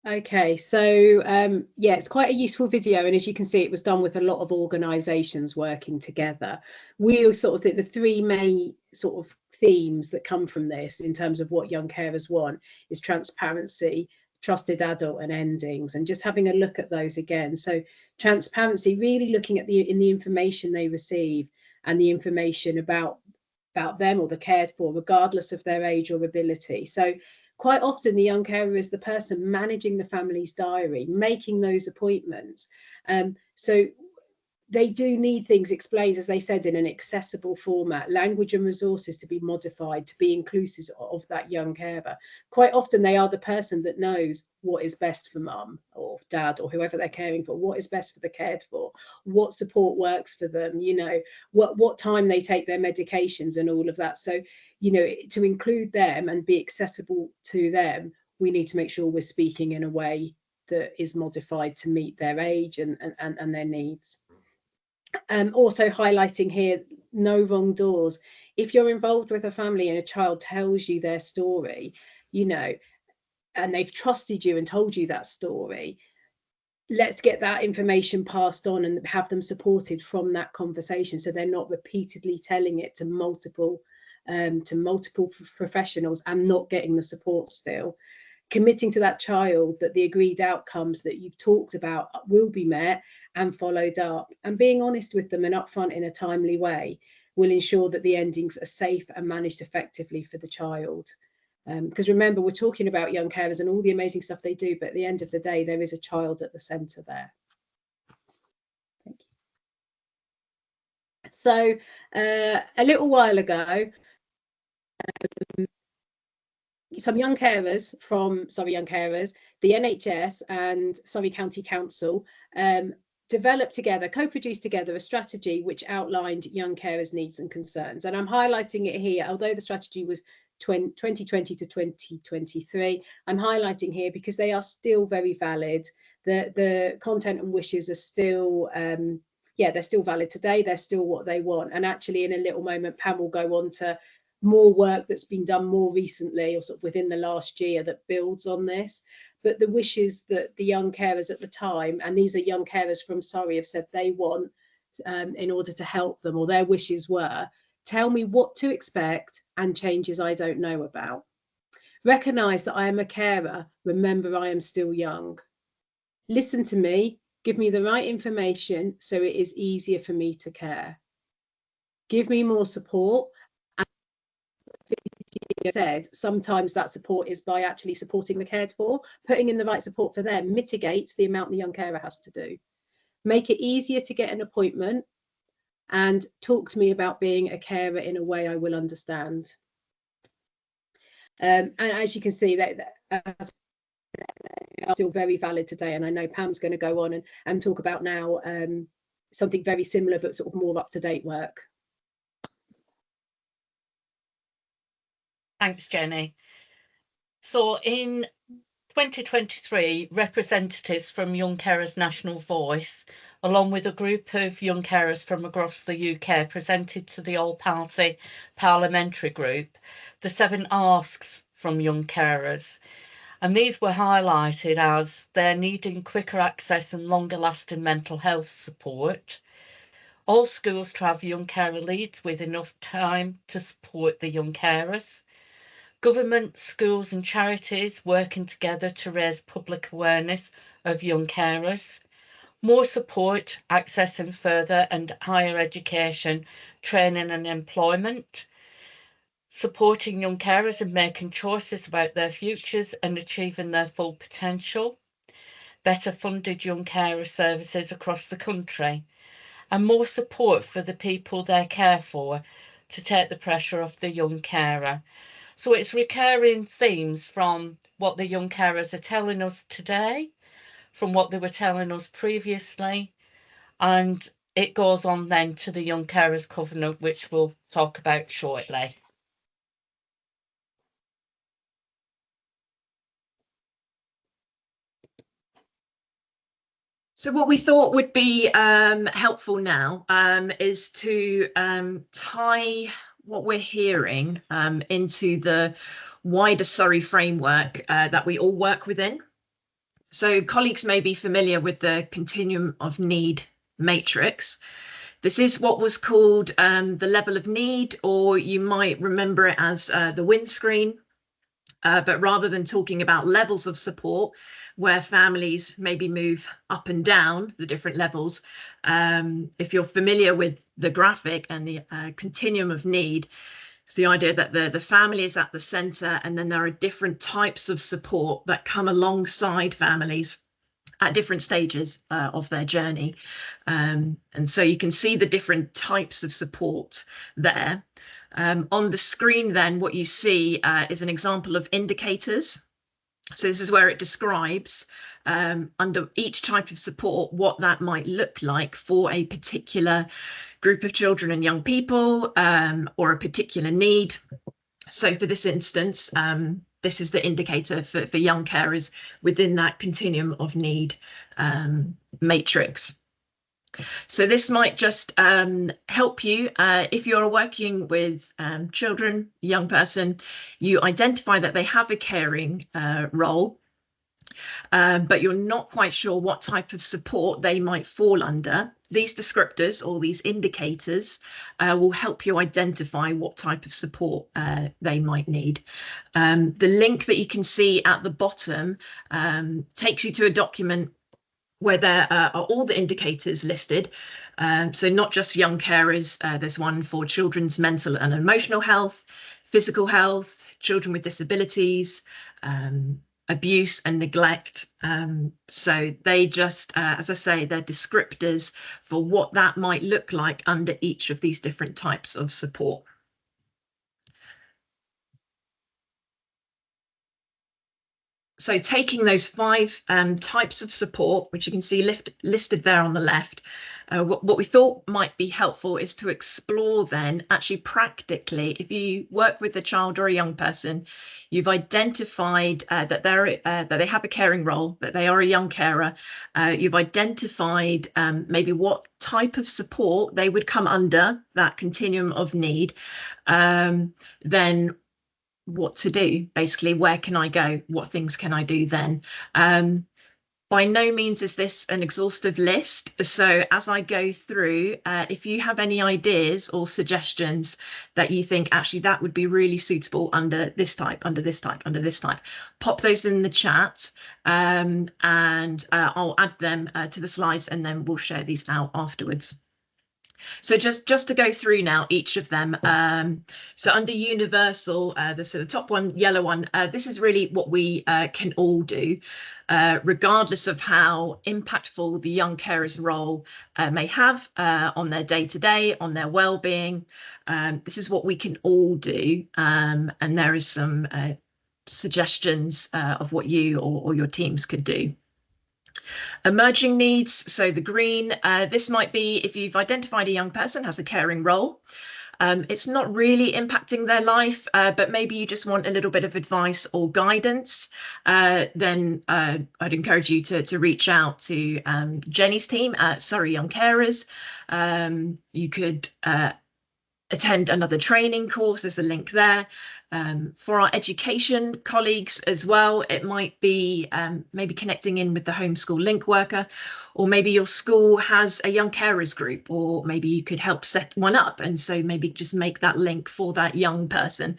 Okay, so yeah, it's quite a useful video, and as you can see, it was done with a lot of organisations working together. We sort of think the three main sort of themes that come from this in terms of what young carers want is transparency, trusted adult, and endings, and just having a look at those again. So transparency, really looking at the information they receive and the information about them or the cared for, regardless of their age or ability. So quite often the young carer is the person managing the family's diary, making those appointments. So they do need things explained, as they said, in an accessible format, language and resources to be modified to be inclusive of that young carer. Quite often they are the person that knows what is best for mum or dad or whoever they're caring for, what is best for the cared for, what support works for them, you know, what time they take their medications and all of that. So, you know, to include them and be accessible to them, we need to make sure we're speaking in a way that is modified to meet their age and their needs. Also highlighting here, no wrong doors. If you're involved with a family and a child tells you their story, you know, and they've trusted you and told you that story, let's get that information passed on and have them supported from that conversation, so they're not repeatedly telling it to multiple professionals and not getting the support still. Committing to that child that the agreed outcomes that you've talked about will be met and followed up, and being honest with them and upfront in a timely way will ensure that the endings are safe and managed effectively for the child. Because remember, we're talking about young carers and all the amazing stuff they do, but at the end of the day, there is a child at the centre there. Thank you. So a little while ago, some young carers from the NHS and Surrey County Council developed together, co-produced together a strategy which outlined young carers' needs and concerns. And I'm highlighting it here, although the strategy was 2020 to 2023, I'm highlighting here because they are still very valid. The content and wishes are still, they're still valid today. They're still what they want. And actually in a little moment, Pam will go on to more work that's been done more recently or sort of within the last year that builds on this. But the wishes that the young carers at the time, and these are young carers from Surrey, have said they want in order to help them, or their wishes were, tell me what to expect and changes I don't know about. Recognise that I am a carer. Remember, I am still young. Listen to me. Give me the right information so it is easier for me to care. Give me more support. Said, sometimes that support is by actually supporting the cared for. Putting in the right support for them mitigates the amount the young carer has to do. Make it easier to get an appointment, and talk to me about being a carer in a way I will understand. And as you can see, that are still very valid today. And I know Pam's going to go on and talk about now something very similar, but sort of more up-to-date work. Thanks, Jenny. So in 2023, representatives from Young Carers National Voice, along with a group of young carers from across the UK, presented to the All-Party Parliamentary Group the 7 asks from young carers. And these were highlighted as they're needing quicker access and longer lasting mental health support. All schools to have young carer leads with enough time to support the young carers. Government, schools and charities working together to raise public awareness of young carers. More support, accessing further and higher education, training and employment. Supporting young carers in making choices about their futures and achieving their full potential. Better funded young carer services across the country. And more support for the people they care for to take the pressure off the young carer. So it's recurring themes from what the young carers are telling us today, from what they were telling us previously, and it goes on then to the Young Carers Covenant, which we'll talk about shortly. So what we thought would be helpful now is to tie what we're hearing into the wider Surrey framework that we all work within. So colleagues may be familiar with the continuum of need matrix. This is what was called the level of need, or you might remember it as the windscreen. But rather than talking about levels of support, where families maybe move up and down the different levels, if you're familiar with the graphic and the continuum of need, it's the idea that the family is at the center, and then there are different types of support that come alongside families at different stages of their journey. And so you can see the different types of support there. On the screen then, what you see is an example of indicators. So this is where it describes under each type of support what that might look like for a particular group of children and young people, or a particular need. So for this instance, this is the indicator for young carers within that continuum of need matrix. So this might just help you if you're working with children, young person, you identify that they have a caring role, but you're not quite sure what type of support they might fall under. These descriptors or these indicators will help you identify what type of support they might need. The link that you can see at the bottom takes you to a document where there are all the indicators listed. So not just young carers, there's one for children's mental and emotional health, physical health, children with disabilities, abuse and neglect. So they just, as I say, they're descriptors for what that might look like under each of these different types of support. So taking those 5 types of support, which you can see listed there on the left, what we thought might be helpful is to explore then actually practically, if you work with a child or a young person, you've identified that they have a caring role, that they are a young carer, you've identified maybe what type of support they would come under that continuum of need, then what to do, basically, where can I go, what things can I do then. By no means is this an exhaustive list, so as I go through, if you have any ideas or suggestions that you think actually that would be really suitable under this type, under this type, under this type, pop those in the chat, and I'll add them to the slides, and then we'll share these out afterwards. So just to go through now each of them. So under universal, the top one, yellow one, this is really what we can all do, regardless of how impactful the young carer's role may have on their day-to-day, on their well-being. This is what we can all do, and there is some suggestions of what you or your teams could do. Emerging needs, so the green, this might be if you've identified a young person has a caring role. It's not really impacting their life, but maybe you just want a little bit of advice or guidance, then I'd encourage you to reach out to Jenny's team at Surrey Young Carers. You could attend another training course, there's a link there. For our education colleagues as well, it might be maybe connecting in with the homeschool link worker, or maybe your school has a young carers group, or maybe you could help set one up, and so maybe just make that link for that young person.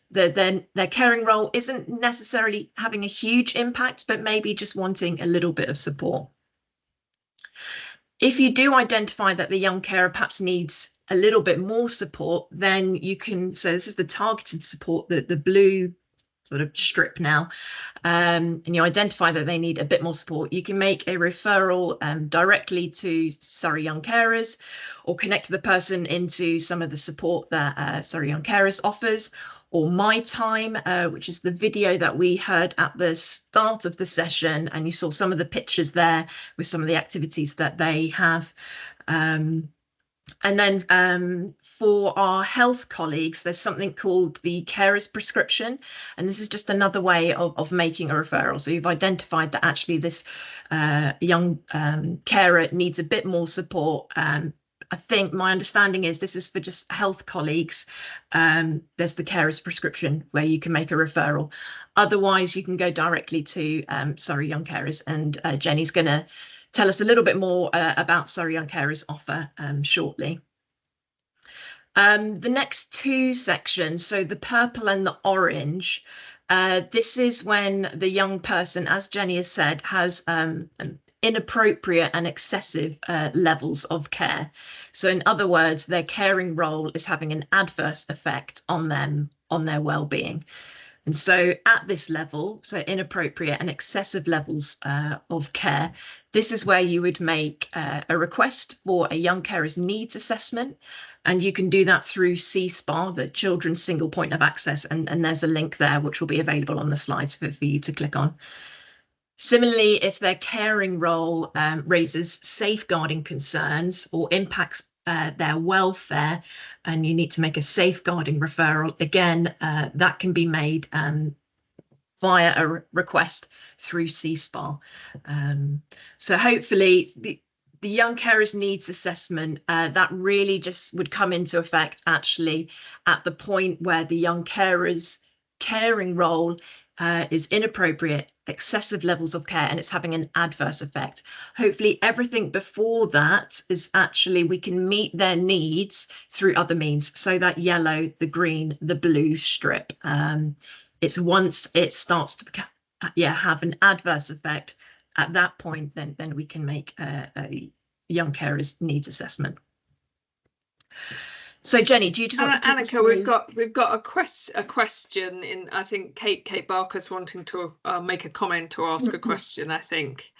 Then their caring role isn't necessarily having a huge impact, but maybe just wanting a little bit of support. If you do identify that the young carer perhaps needs a little bit more support, then you can, so this is the targeted support, the blue sort of strip now, and you identify that they need a bit more support, you can make a referral directly to Surrey Young Carers, or connect the person into some of the support that Surrey Young Carers offers, or My Time, which is the video that we heard at the start of the session, and you saw some of the pictures there with some of the activities that they have. And then for our health colleagues, there's something called the carer's prescription, and this is just another way of making a referral. So you've identified that actually this young carer needs a bit more support, I think my understanding is this is for just health colleagues. There's the carer's prescription where you can make a referral. Otherwise, you can go directly to Surrey Young Carers, and Jenny's going to tell us a little bit more about Surrey Young Carers offer shortly. The next two sections, so the purple and the orange, this is when the young person, as Jenny has said, has inappropriate and excessive levels of care. So in other words, their caring role is having an adverse effect on them, on their well-being. And so at this level, so inappropriate and excessive levels of care, this is where you would make a request for a young carer's needs assessment. And you can do that through CSPA, the Children's Single Point of Access. And there's a link there, which will be available on the slides for you to click on. Similarly, if their caring role raises safeguarding concerns or impacts their welfare, and you need to make a safeguarding referral, again, that can be made via a request through CSPA. So hopefully the young carers needs assessment, that really just would come into effect actually at the point where the young carer's caring role is inappropriate, excessive levels of care, and it's having an adverse effect. Hopefully everything before that is actually we can meet their needs through other means. So that yellow, the green, the blue strip. It's once it starts to have an adverse effect, at that point, then we can make a young carer's needs assessment. So Jenny, do you just want to take us through? we've got a question in. I think Kate Barker's wanting to make a comment or ask a question. I think.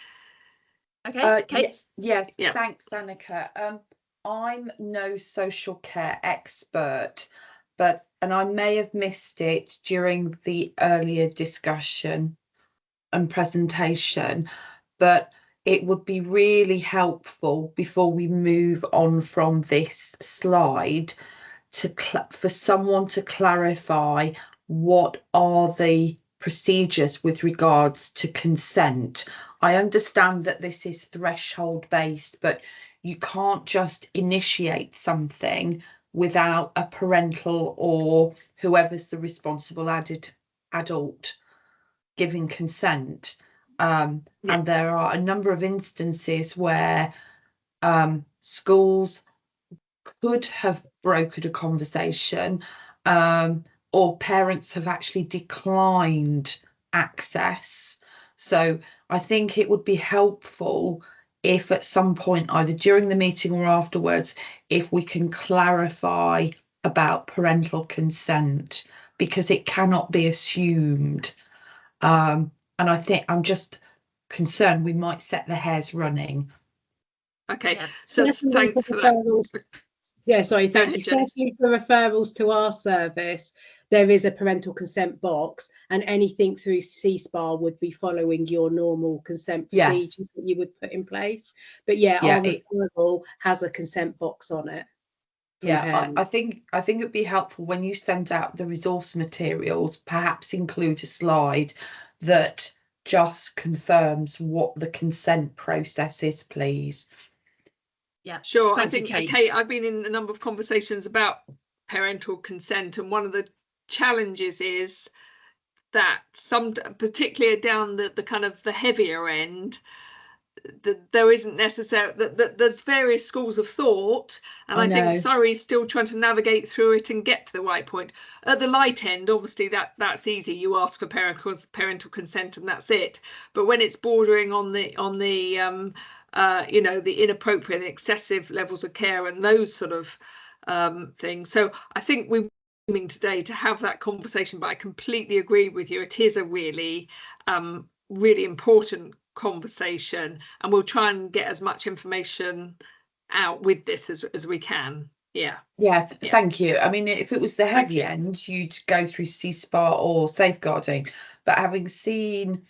Okay, Kate. Yes, Yeah. Thanks, Annika. I'm no social care expert, and I may have missed it during the earlier discussion and presentation, but it would be really helpful before we move on from this slide for someone to clarify what are the procedures with regards to consent. I understand that this is threshold based, but you can't just initiate something without a parental or whoever's the responsible adult giving consent. And there are a number of instances where schools could have brokered a conversation, or parents have actually declined access. So I think it would be helpful if at some point, either during the meeting or afterwards, if we can clarify about parental consent, because it cannot be assumed. And I think I'm just concerned we might set the hairs running. Okay, Yeah. so thanks for that. Yeah, sorry, thank you. Jenny. Certainly for referrals to our service, there is a parental consent box, and anything through CSPA would be following your normal consent procedures that you would put in place. But our referral has a consent box on it. Yeah, I think it would be helpful when you send out the resource materials, perhaps include a slide that just confirms what the consent process is, please. Yeah, sure. Thank I think, you, Kate, I've been in a number of conversations about parental consent, and one of the challenges is that particularly down the kind of the heavier end, there isn't necessarily that there's various schools of thought, and I think Surrey's still trying to navigate through it and get to the right point. At the light end, obviously that's easy. You ask for parental consent and that's it. But when it's bordering on the the inappropriate and excessive levels of care and those sort of things. So I think we're aiming today to have that conversation, but I completely agree with you. It is a really important conversation, and we'll try and get as much information out with this as we can. Thank you. I mean, if it was the heavy end, you'd go through CSPA or safeguarding, but having seen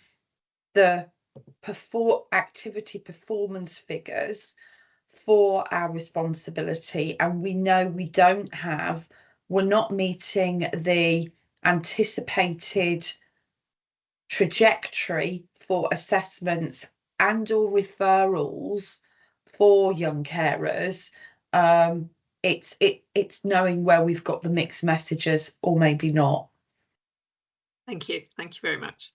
the activity performance figures for our responsibility, and we know we're not meeting the anticipated trajectory for assessments and or referrals for young carers, It's knowing where we've got the mixed messages or maybe not. Thank you very much.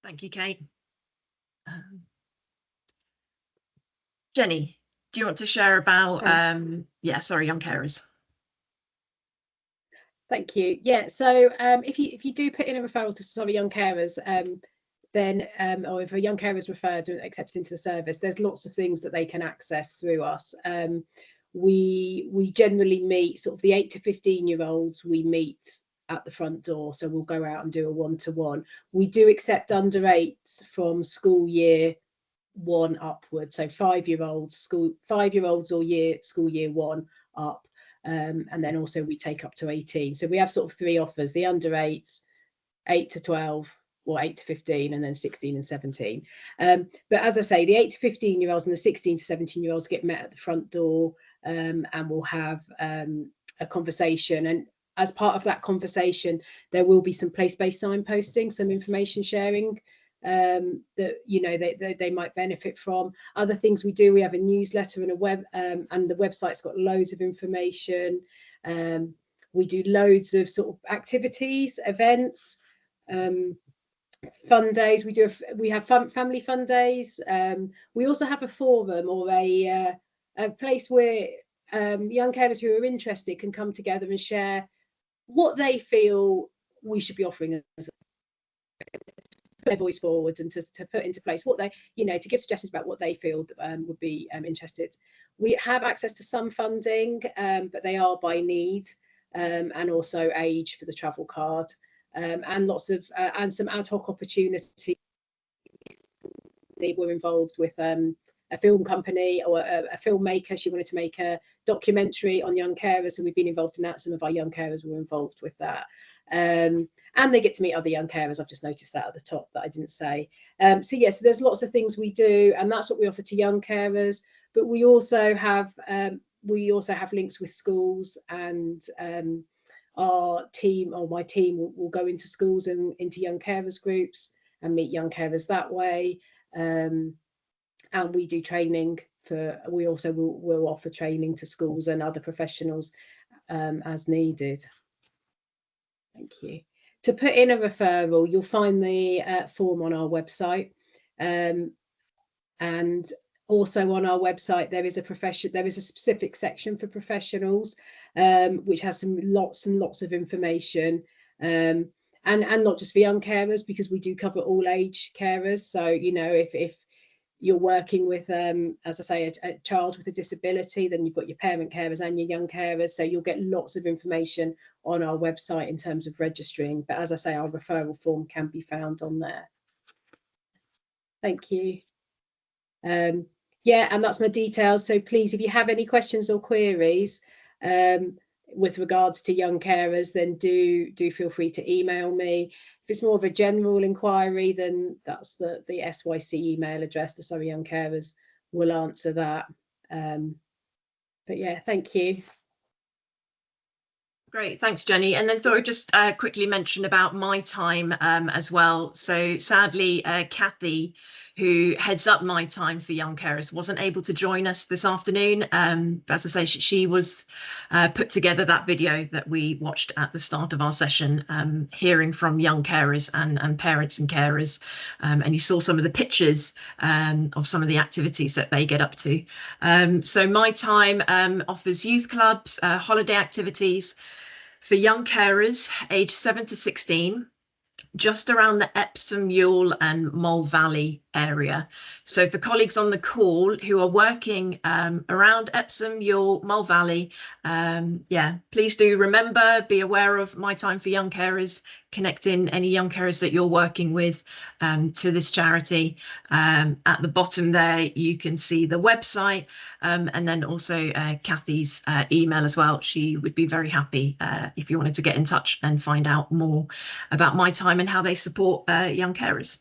Thank you, Kate. Jenny, do you want to share about young carers? Thank you. Yeah, so if you do put in a referral to young carers, then or if a young carer is referred or accepted into the service, there's lots of things that they can access through us. We generally meet sort of the 8 to 15-year-olds. We meet at the front door, so we'll go out and do a one-to-one. We do accept under 8s from school year 1 upwards, so 5-year-olds, school 5-year-olds or school year 1 up. And then also we take up to 18. So we have sort of 3 offers: the under 8s, 8 to 12, or 8 to 15, and then 16 and 17. But as I say, the 8 to 15-year-olds and the 16 to 17-year-olds get met at the front door, and we'll have a conversation. And as part of that conversation, there will be some place-based signposting, some information sharing that they might benefit from. Other things we do: we have a newsletter and a web, and the website's got loads of information. We do loads of sort of activities, events, fun days. We have family fun days. We also have a forum or a place where young carers who are interested can come together and share what they feel we should be offering as their voice forward, and to put into place what they, to give suggestions about what they feel would be interested. We have access to some funding, but they are by need, and also age for the travel card, and lots of and some ad hoc opportunities. They were involved with a film company or a filmmaker. She wanted to make a documentary on young carers, and we've been involved in that. Some of our young carers were involved with that. And they get to meet other young carers. I've just noticed that at the top that I didn't say. So yes, there's lots of things we do, and that's what we offer to young carers. But we also have links with schools, and our team, or my team, will go into schools and into young carers groups and meet young carers that way. And we do training we also will offer training to schools and other professionals as needed. Thank you. To put in a referral, you'll find the form on our website, and also on our website there is a specific section for professionals, which has some lots of information, and not just for young carers, because we do cover all age carers. So if you're working with, as I say, a child with a disability, then you've got your parent carers and your young carers. So you'll get lots of information on our website in terms of registering. But as I say, our referral form can be found on there. Thank you. Yeah, and that's my details. So please, if you have any questions or queries with regards to young carers, then do feel free to email me. If it's more of a general inquiry, then that's the SYC email address. The Surrey Young Carers will answer that. But yeah, thank you. Great, thanks, Jenny. And then thought I'd just quickly mention about My Time as well. So sadly, Kathy, who heads up My Time for young carers, wasn't able to join us this afternoon. As I say, she was put together that video that we watched at the start of our session, hearing from young carers and parents and carers. And you saw some of the pictures of some of the activities that they get up to. So My Time offers youth clubs, holiday activities for young carers aged 7 to 16, just around the Epsom, Ewell and Mole Valley area. So for colleagues on the call who are working around Epsom, Ewell, Mole Valley, please do remember, be aware of My Time for Young Carers, connect in any young carers that you're working with to this charity. At the bottom there, you can see the website, and then also Kathy's email as well. She would be very happy if you wanted to get in touch and find out more about My Time and how they support young carers.